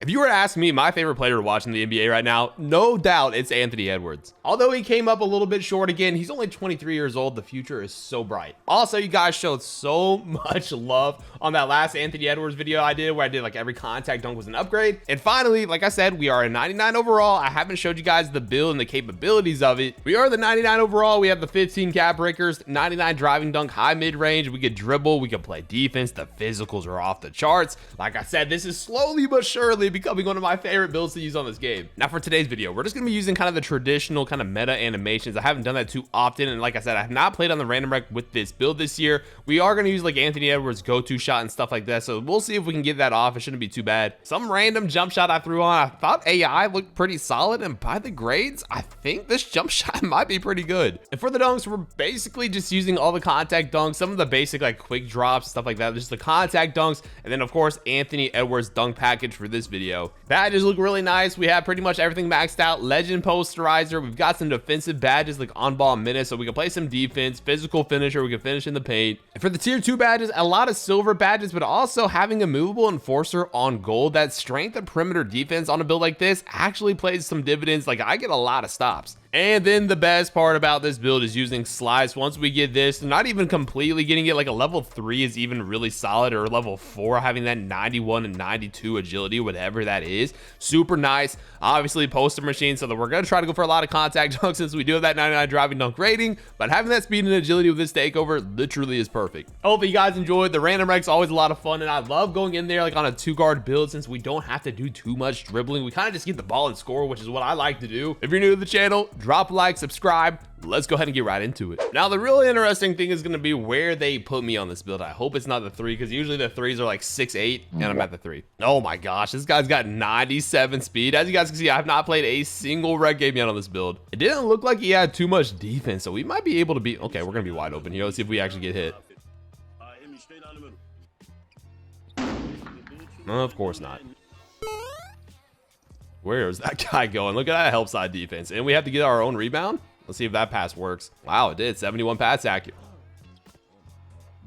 If you were to ask me my favorite player to watch in the NBA right now, no doubt it's Anthony Edwards. Although he came up a little bit short again, he's only 23 years old. The future is so bright. Also, you guys showed so much love on that last Anthony Edwards video I did where I did like every contact dunk was an upgrade. And finally, like I said, we are a 99 overall. I haven't showed you guys the build and the capabilities of it. We are the 99 overall. We have the 15 cap breakers, 99 driving dunk, high mid range. We could dribble, we could play defense. The physicals are off the charts. Like I said, this is slowly but surely becoming one of my favorite builds to use on this game. Now for today's video, we're just gonna be using kind of the traditional kind of meta animations. I haven't done that too often, and like I said, I have not played on the random rec with this build this year. We are gonna use like Anthony Edwards go-to shot and stuff like that, so we'll see if we can get that off. It shouldn't be too bad. Some random jump shot I threw on, I thought AI looked pretty solid, and by the grades, I think this jump shot might be pretty good. And for the dunks, we're basically just using all the contact dunks, some of the basic like quick drops, stuff like that, just the contact dunks, and then of course Anthony Edwards dunk package for this video. Badges look really nice. We have pretty much everything maxed out. Legend posterizer. We've got some defensive badges like on ball minutes, so we can play some defense. Physical finisher, we can finish in the paint. And for the tier 2 badges, a lot of silver badges, but also having a movable enforcer on gold. That strength and perimeter defense on a build like this actually plays some dividends. Like I get a lot of stops. And then the best part about this build is using slides. Once we get this, not even completely getting it, like a level 3 is even really solid, or level 4 having that 91 and 92 agility, whatever that is. Super nice. Obviously poster machine, so that we're going to try to go for a lot of contact dunks since we do have that 99 driving dunk rating, but having that speed and agility with this takeover literally is perfect. Hope you guys enjoyed. The random rec's always a lot of fun, and I love going in there like on a 2-guard build since we don't have to do too much dribbling. We kind of just get the ball and score, which is what I like to do. If you're new to the channel, drop a like, subscribe. Let's go ahead and get right into it. Now, the really interesting thing is going to be where they put me on this build. I hope it's not the 3, because usually the 3s are like 6'8", and I'm at the 3. Oh my gosh, this guy's got 97 speed. As you guys can see, I have not played a single rec game yet on this build. It didn't look like he had too much defense, so we might be able to be okay. We're gonna be wide open here. Let's see if we actually get hit. Of course not. Where is that guy going? Look at that help side defense, and we have to get our own rebound. Let's see if that pass works. Wow, it did. 71 pass accurate.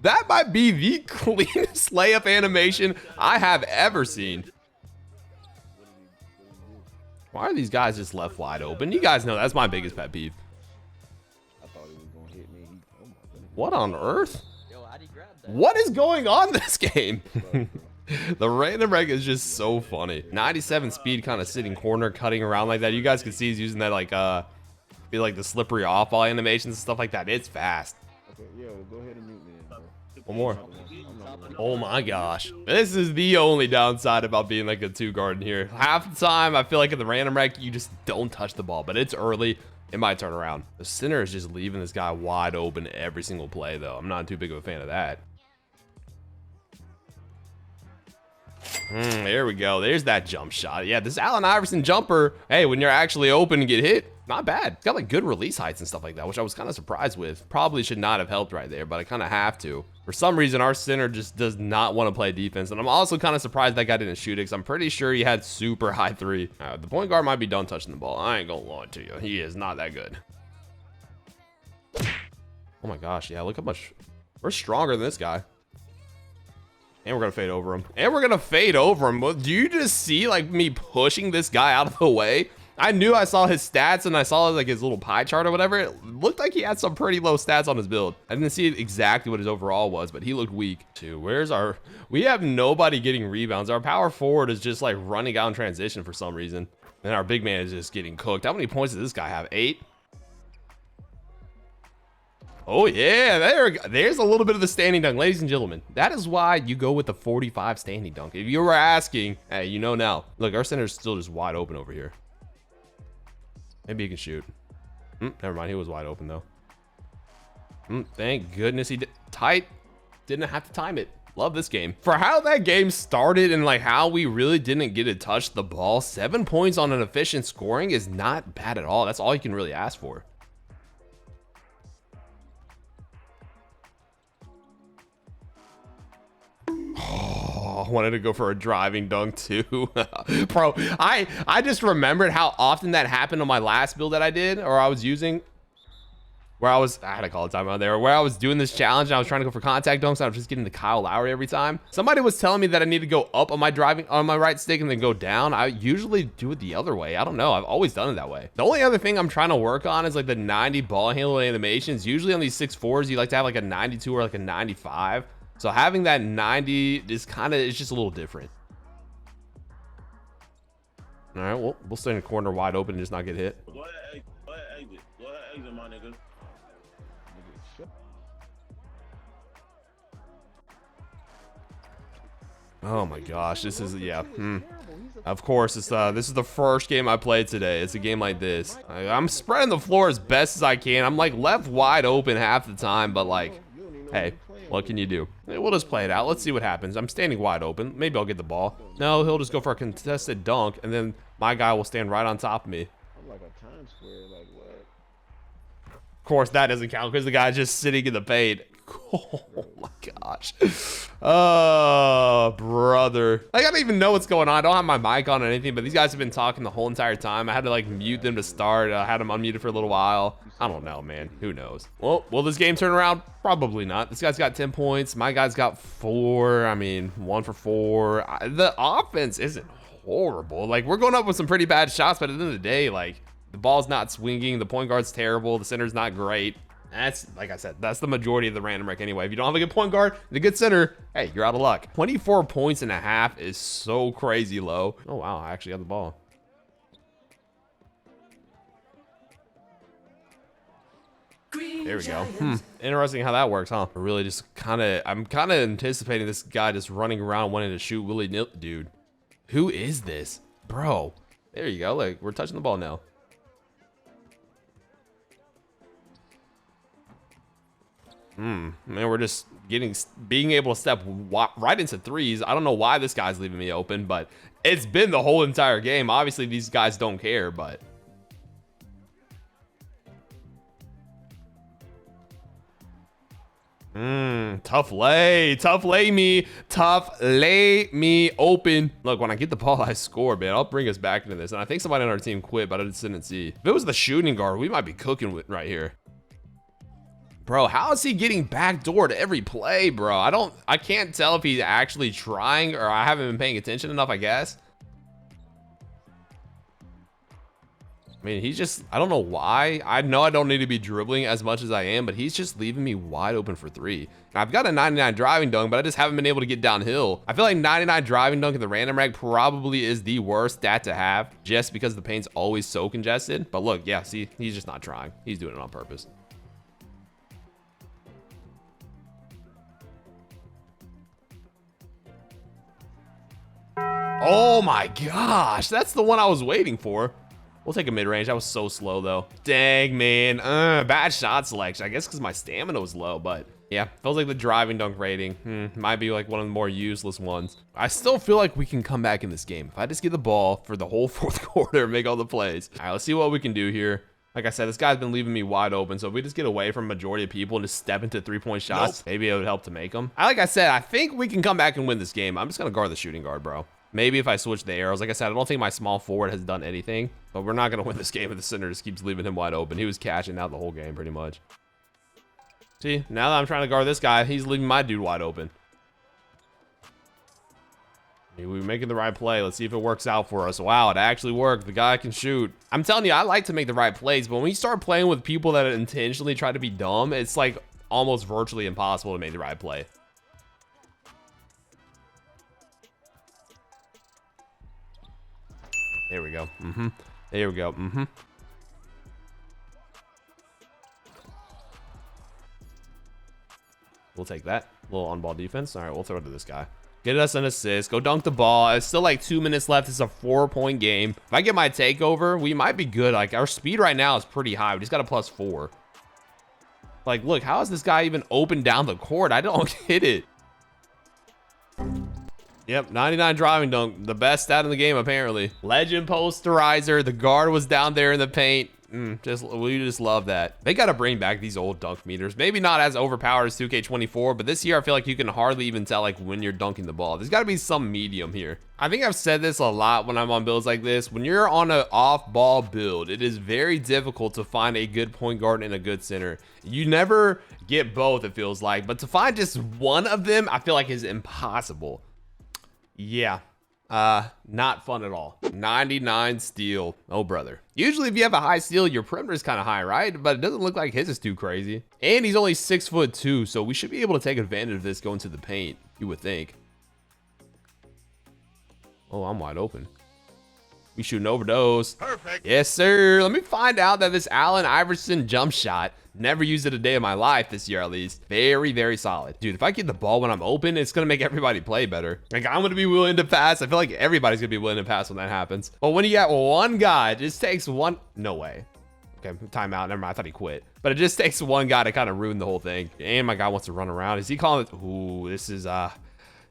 That might be the cleanest layup animation I have ever seen. Why are these guys just left wide open? You guys know that's my biggest pet peeve. What on earth? What is going on this game? The random rec is just so funny. 97 speed, kind of sitting corner, cutting around like that. You guys can see he's using that like be like the slippery off ball animations and stuff like that. It's fast. Okay, yeah, well, go ahead and mute me, bro. One more. Oh my gosh, this is the only downside about being like a 2-guard in here. Half the time I feel like in the random rec you just don't touch the ball, but it's early. It might turn around. The center is just leaving this guy wide open every single play, though. I'm not too big of a fan of that. There we go. There's that jump shot. Yeah, this Allen Iverson jumper, hey, when you're actually open and get hit, not bad. Got like good release heights and stuff like that, which I was kind of surprised with. Probably should not have helped right there, but I kind of have to. For some reason, our center just does not want to play defense, and I'm also kind of surprised that guy didn't shoot it, because I'm pretty sure he had super high 3. The point guard might be done touching the ball. I ain't gonna lie to you. He is not that good. Oh my gosh, yeah, look how much. We're stronger than this guy. And we're gonna fade over him. And we're gonna fade over him. Do you just see like me pushing this guy out of the way? I knew I saw his stats and I saw like his little pie chart or whatever. It looked like he had some pretty low stats on his build. I didn't see exactly what his overall was, but he looked weak too. Where's our, we have nobody getting rebounds. Our power forward is just like running out in transition for some reason. And our big man is just getting cooked. How many points does this guy have? 8? Oh yeah, there's a little bit of the standing dunk, ladies and gentlemen. That is why you go with the 45 standing dunk. If you were asking, hey, you know now. Look, our center's still just wide open over here. Maybe he can shoot. Never mind, he was wide open though. Thank goodness he did. Tight. Didn't have to time it. Love this game. For how that game started and like how we really didn't get to touch the ball, 7 points on an efficient scoring is not bad at all. That's all you can really ask for. I wanted to go for a driving dunk too. Bro, I just remembered how often that happened on my last build that I did, or I was using. where I had to call a timeout there, where I was doing this challenge and I was trying to go for contact dunks. I was just getting the Kyle Lowry every time. Somebody was telling me that I need to go up on my right stick and then go down. I usually do it the other way. I don't know. I've always done it that way. The only other thing I'm trying to work on is like the 90 ball handling animations. Usually on these 6'4s, you like to have like a 92 or like a 95. So having that 90 is it's just a little different. All right, well, we'll stay in the corner wide open and just not get hit. Go ahead, exit, my nigga. Oh my gosh, this is, yeah. Of course, this is the first game I played today. It's a game like this. I'm spreading the floor as best as I can. I'm like left wide open half the time, but like, hey, what can you do? We'll just play it out. Let's see what happens. I'm standing wide open. Maybe I'll get the ball. No, he'll just go for a contested dunk, and then my guy will stand right on top of me. I'm like a Times Square, like what? Of course, that doesn't count because the guy's just sitting in the paint. Oh my gosh. Oh, brother. Like, I don't even know what's going on. I don't have my mic on or anything, but these guys have been talking the whole entire time. I had to like mute them to start. I had them unmuted for a little while. I don't know, man. Who knows? Well, will this game turn around? Probably not. This guy's got 10 points. My guy's got 4. I mean, 1 for 4. The offense isn't horrible. Like, we're going up with some pretty bad shots, but at the end of the day, like, the ball's not swinging. The point guard's terrible. The center's not great. That's, like I said, that's the majority of the random wreck anyway. If you don't have a good point guard and a good center, hey, you're out of luck. 24 points and a half is so crazy low. Oh, wow, I actually got the ball. There we go. Interesting how that works, huh? Really just I'm kind of anticipating this guy just running around wanting to shoot willy-nilly. Dude, who is this? Bro, there you go. Like, we're touching the ball now. Man, we're just being able to step right into threes. I don't know why this guy's leaving me open, but it's been the whole entire game. Obviously, these guys don't care, but. Tough lay me open. Look, when I get the ball, I score, man. I'll bring us back into this. And I think somebody on our team quit, but I just didn't see. If it was the shooting guard, we might be cooking with right here. Bro, how is he getting backdoored every play, bro? I can't tell if he's actually trying or I haven't been paying attention enough, I guess. I mean, he's just, I don't know why. I know I don't need to be dribbling as much as I am, but he's just leaving me wide open for 3. And I've got a 99 driving dunk, but I just haven't been able to get downhill. I feel like 99 driving dunk in the random reg probably is the worst stat to have just because the paint's always so congested. But look, yeah, see, he's just not trying. He's doing it on purpose. Oh my gosh, that's the one I was waiting for. We'll take a mid-range. That was so slow, though. Dang, man. Bad shot selection. I guess because my stamina was low, but yeah, feels like the driving dunk rating might be like one of the more useless ones. I still feel like we can come back in this game. If I just get the ball for the whole 4th quarter and make all the plays. All right, let's see what we can do here. Like I said, this guy's been leaving me wide open, so if we just get away from majority of people and just step into 3-point shots, maybe it would help to make them. Like I said, I think we can come back and win this game. I'm just going to guard the shooting guard, bro. Maybe if I switch the arrows. Like I said, I don't think my small forward has done anything, but we're not going to win this game if the center just keeps leaving him wide open. He was cashing out the whole game pretty much. See, now that I'm trying to guard this guy, he's leaving my dude wide open. We're making the right play. Let's see if it works out for us. Wow, it actually worked. The guy can shoot. I'm telling you, I like to make the right plays, but when you start playing with people that intentionally try to be dumb, it's like almost virtually impossible to make the right play. There we go. There we go. We'll take that. A little on-ball defense. All right, we'll throw it to this guy. Get us an assist. Go dunk the ball. It's still like 2 minutes left. It's a 4-point game. If I get my takeover, we might be good. Like, our speed right now is pretty high. We just got a +4. Like, look, how is this guy even open down the court? I don't get it. Yep, 99 driving dunk, the best stat in the game apparently. Legend posterizer, the guard was down there in the paint. We just love that. They got to bring back these old dunk meters. Maybe not as overpowered as 2K24, but this year I feel like you can hardly even tell like when you're dunking the ball. There's got to be some medium here. I think I've said this a lot when I'm on builds like this. When you're on an off-ball build, it is very difficult to find a good point guard and a good center. You never get both, it feels like, but to find just one of them, I feel like is impossible. Yeah. Not fun at all. 99 steal. Oh, brother. Usually if you have a high steal, your perimeter is kind of high, right? But it doesn't look like his is too crazy. And he's only 6'2", so we should be able to take advantage of this going to the paint, you would think. Oh, I'm wide open. We shoot an overdose. Perfect. Yes, sir. Let me find out that this Allen Iverson jump shot, never used it a day of my life this year, at least. Very, very solid. Dude, if I get the ball when I'm open, it's going to make everybody play better. Like, I'm going to be willing to pass. I feel like everybody's going to be willing to pass when that happens. But when you got one guy, it just takes one. No way. Okay, timeout. Never mind. I thought he quit. But it just takes one guy to kind of ruin the whole thing. And my guy wants to run around. Is he calling it? Ooh, this is,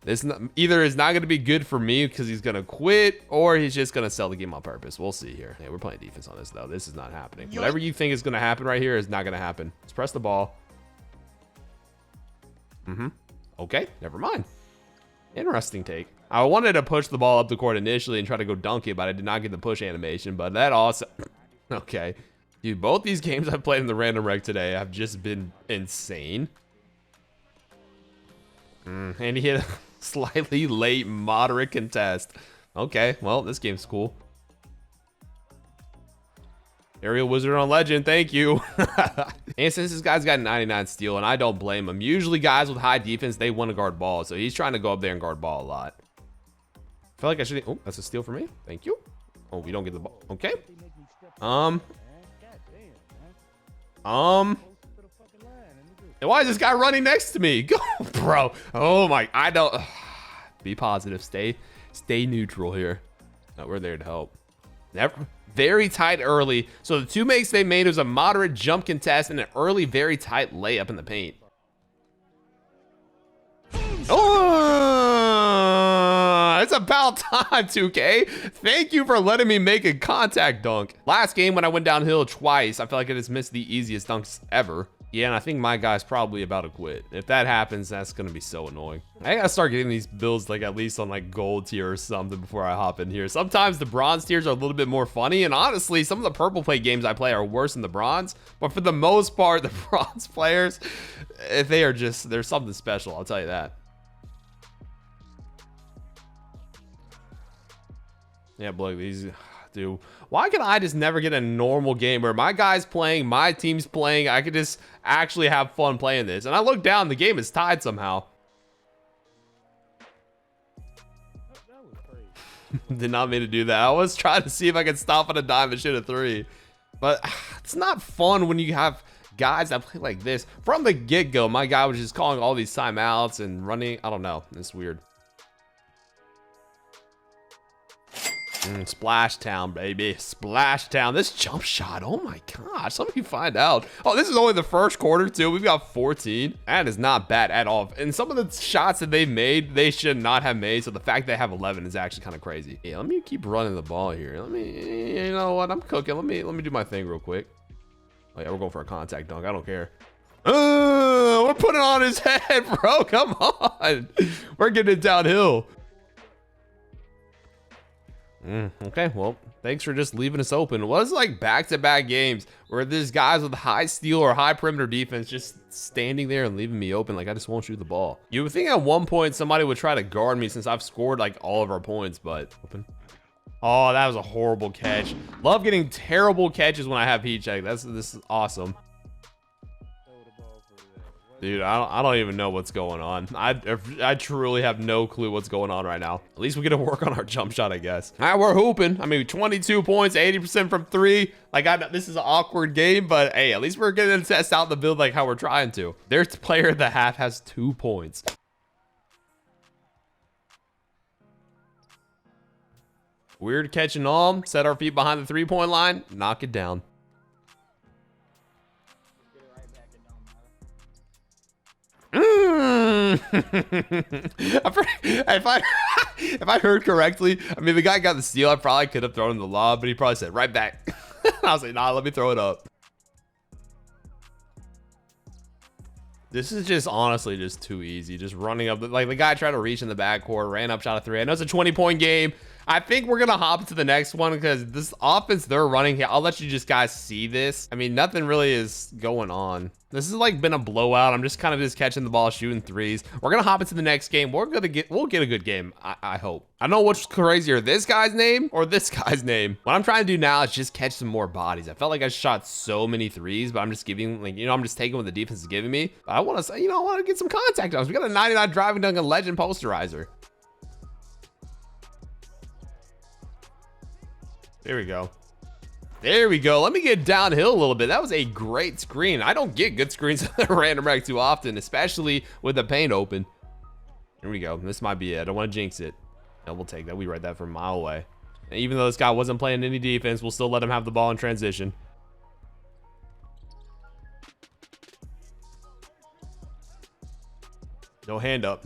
this either is not going to be good for me because he's going to quit, or he's just going to sell the game on purpose. We'll see here. Hey, we're playing defense on this, though. This is not happening. Whatever you think is going to happen right here is not going to happen. Let's press the ball. Okay, never mind. Interesting take. I wanted to push the ball up the court initially and try to go dunk it, but I did not get the push animation. But that also... Okay. Dude, both these games I've played in the random rec today have just been insane. And he hit a slightly late moderate contest. Okay, well, this game's cool. Aerial Wizard on Legend, thank you. And since this guy's got 99 steal, and I don't blame him, usually guys with high defense, they want to guard ball, so he's trying to go up there and guard ball a lot. I feel like I should... Oh, that's a steal for me. Thank you. Oh, we don't get the ball. Okay. And why is this guy running next to me? Go, bro. Oh my, I don't. Be positive. Stay neutral here. No, we're there to help. Never. Very tight early. So the two makes they made was a moderate jump contest and an early, very tight layup in the paint. Oh, it's about time, 2K. Thank you for letting me make a contact dunk. Last game when I went downhill twice, I felt like I just missed the easiest dunks ever. Yeah, and I think my guy's probably about to quit. If that happens, that's gonna be so annoying. I gotta start getting these builds like at least on like gold tier or something before I hop in here. Sometimes the bronze tiers are a little bit more funny, and honestly, some of the purple play games I play are worse than the bronze. But for the most part, the bronze players, they are just, there's something special, I'll tell you that. Yeah, look, these... Dude, why can I just never get a normal game where my guy's playing, my team's playing, I could just actually have fun playing this? And I look down, the game is tied somehow. Did not mean to do that. I was trying to see if I could stop on a dime and shoot a three. But it's not fun when you have guys that play like this. From the get-go, my guy was just calling all these timeouts and running. I don't know. It's weird. Splash Town, baby. Splash Town. This jump shot. Oh my gosh. Let me find out. Oh, this is only the first quarter, too. We've got 14. That is not bad at all. And some of the shots that they've made, they should not have made. So the fact they have 11 is actually kind of crazy. Yeah, let me keep running the ball here. Let me, you know what? I'm cooking. Let me do my thing real quick. Oh, yeah, we're going for a contact dunk. I don't care. We're putting it on his head, bro. Come on. We're getting it downhill. Okay, well, thanks for just leaving us open. It was like back-to-back games where there's guys with high steal or high perimeter defense just standing there and leaving me open like I just won't shoot the ball. You would think at one point somebody would try to guard me since I've scored like all of our points, but open. Oh, that was a horrible catch. Love getting terrible catches when I have heat check. This is awesome. Dude, I don't even know what's going on. I truly have no clue what's going on right now. At least we get to work on our jump shot, I guess. All right, we're hooping. I mean, 22 points, 80% from three. Like, this is an awkward game, but hey, at least we're getting to test out the build like how we're trying to. Their player of the half has 2 points. Weird catch and all. Set our feet behind the three-point line. Knock it down. If I heard correctly, I mean, the guy got the steal. I probably could have thrown him the lob, but he probably said right back. I was like, nah, let me throw it up. This is just honestly just too easy. Just running up, like the guy tried to reach in the backcourt, ran up, shot a 3. I know it's a 20-point game. I think we're gonna hop to the next one because this offense they're running here. I'll let you just guys see this. I mean, nothing really is going on. This has like been a blowout. I'm just kind of just catching the ball, shooting 3s. We're gonna hop into the next game. We'll get a good game. I hope. I don't know what's crazier, this guy's name or this guy's name. What I'm trying to do now is just catch some more bodies. I felt like I shot so many 3s, but I'm just giving, like, you know, I'm just taking what the defense is giving me. But I want to say, you know, I want to get some contact on us. We got a 99 driving dunk and legend posterizer. There we go. There we go. Let me get downhill a little bit. That was a great screen. I don't get good screens at the random rec too often, especially with the paint open. Here we go. This might be it. I don't want to jinx it. No, we'll take that. We read that from a mile away. And even though this guy wasn't playing any defense, we'll still let him have the ball in transition. No hand up.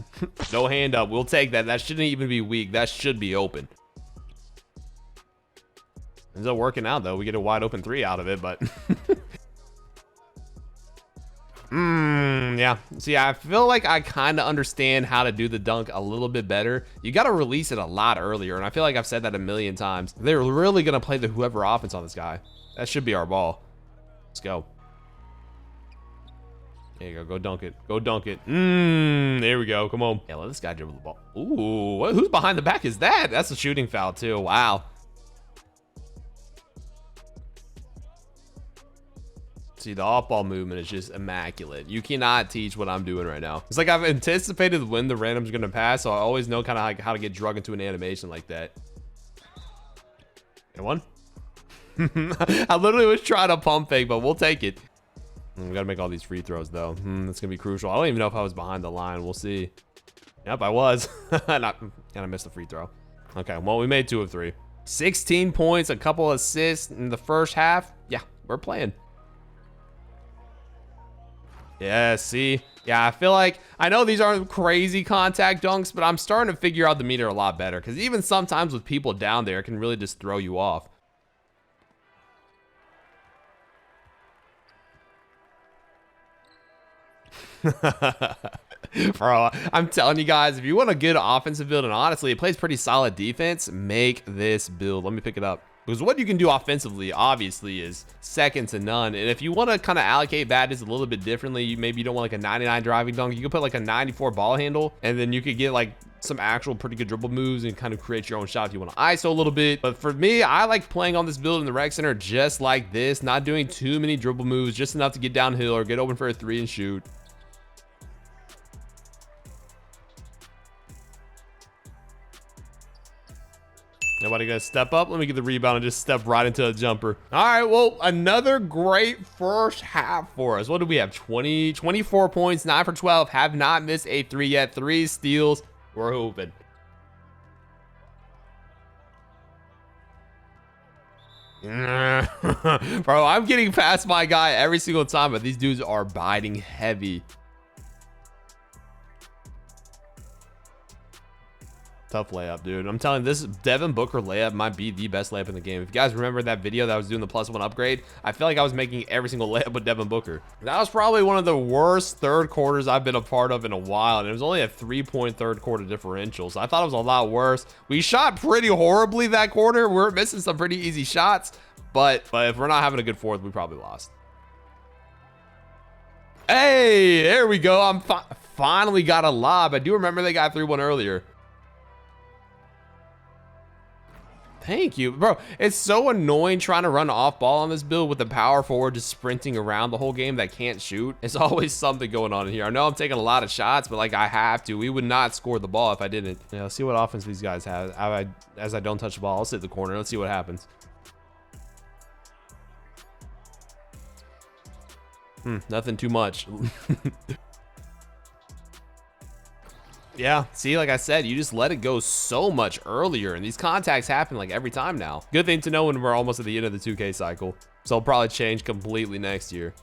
No hand up. We'll take that. That shouldn't even be weak. That should be open. Ends up working out though. We get a wide open 3 out of it, but yeah. See, I feel like I kind of understand how to do the dunk a little bit better. You got to release it a lot earlier, and I feel like I've said that a million times. They're really gonna play the whoever offense on this guy. That should be our ball. Let's go. There you go. Go dunk it. Go dunk it. There we go. Come on. Yeah, let this guy dribble the ball. Ooh, who's behind the back is that? That's a shooting foul too. Wow. See, the off-ball movement is just immaculate. You cannot teach what I'm doing right now. It's like I've anticipated when the random's gonna pass, so I always know kind of like how to get drug into an animation like that. And one. I literally was trying to pump fake, but we'll take it. We gotta make all these free throws though. That's gonna be crucial. I don't even know if I was behind the line. We'll see. Yep, I was. Kind of missed the free throw. Okay, well, we made 2 of 3. 16 points, a couple assists in the first half. Yeah, we're playing. Yeah, see? Yeah, I feel like, I know these aren't crazy contact dunks, but I'm starting to figure out the meter a lot better, because even sometimes with people down there, it can really just throw you off. Bro, I'm telling you guys, if you want a good offensive build, and honestly, it plays pretty solid defense, make this build. Let me pick it up. Because what you can do offensively, obviously, is second to none. And if you want to kind of allocate badges a little bit differently, maybe you don't want like a 99 driving dunk, you could put like a 94 ball handle, and then you could get like some actual pretty good dribble moves and kind of create your own shot if you want to ISO a little bit. But for me, I like playing on this build in the rec center just like this, not doing too many dribble moves, just enough to get downhill or get open for a 3 and shoot. Nobody gonna step up. Let me get the rebound and just step right into a jumper. All right, well, another great first half for us. What do we have? 24 points, 9 for 12. Have not missed a 3 yet. 3 steals. We're hooping. Bro, I'm getting past my guy every single time, but these dudes are biting heavy. Tough layup, dude. I'm telling you, this Devin Booker layup might be the best layup in the game. If you guys remember that video that I was doing the +1 upgrade, I feel like I was making every single layup with Devin Booker. That was probably one of the worst third quarters I've been a part of in a while, and it was only a 3-point third quarter differential, so I thought it was a lot worse. We shot pretty horribly that quarter. We're missing some pretty easy shots, but if we're not having a good fourth, we probably lost. Hey, there we go. I'm finally got a lob. I do remember they got 3-1 earlier. Thank you, bro. It's so annoying trying to run off ball on this build with the power forward just sprinting around the whole game that can't shoot. It's always something going on in here. I know I'm taking a lot of shots, but like I have to. We would not score the ball if I didn't. Yeah, let's see what offense these guys have. As I don't touch the ball, I'll sit in the corner. Let's see what happens. Nothing too much. Yeah, see, like I said, you just let it go so much earlier, and these contacts happen like every time now. Good thing to know when we're almost at the end of the 2K cycle. So it'll probably change completely next year.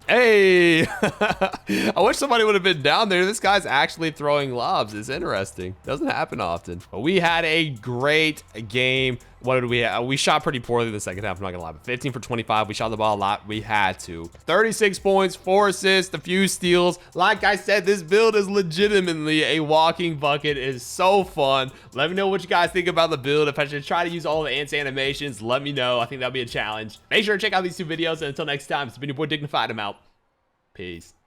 Hey! I wish somebody would have been down there. This guy's actually throwing lobs. It's interesting. Doesn't happen often. But we had a great game. What did we have? We shot pretty poorly in the second half, I'm not gonna lie. But 15 for 25. We shot the ball a lot. We had to. 36 points, 4 assists, a few steals. Like I said, this build is legitimately a walking bucket. It is so fun. Let me know what you guys think about the build. If I should try to use all the ants animations, let me know. I think that'll be a challenge. Make sure to check out these 2 videos. And until next time, it's been your boy Dignified. I'm out. Peace.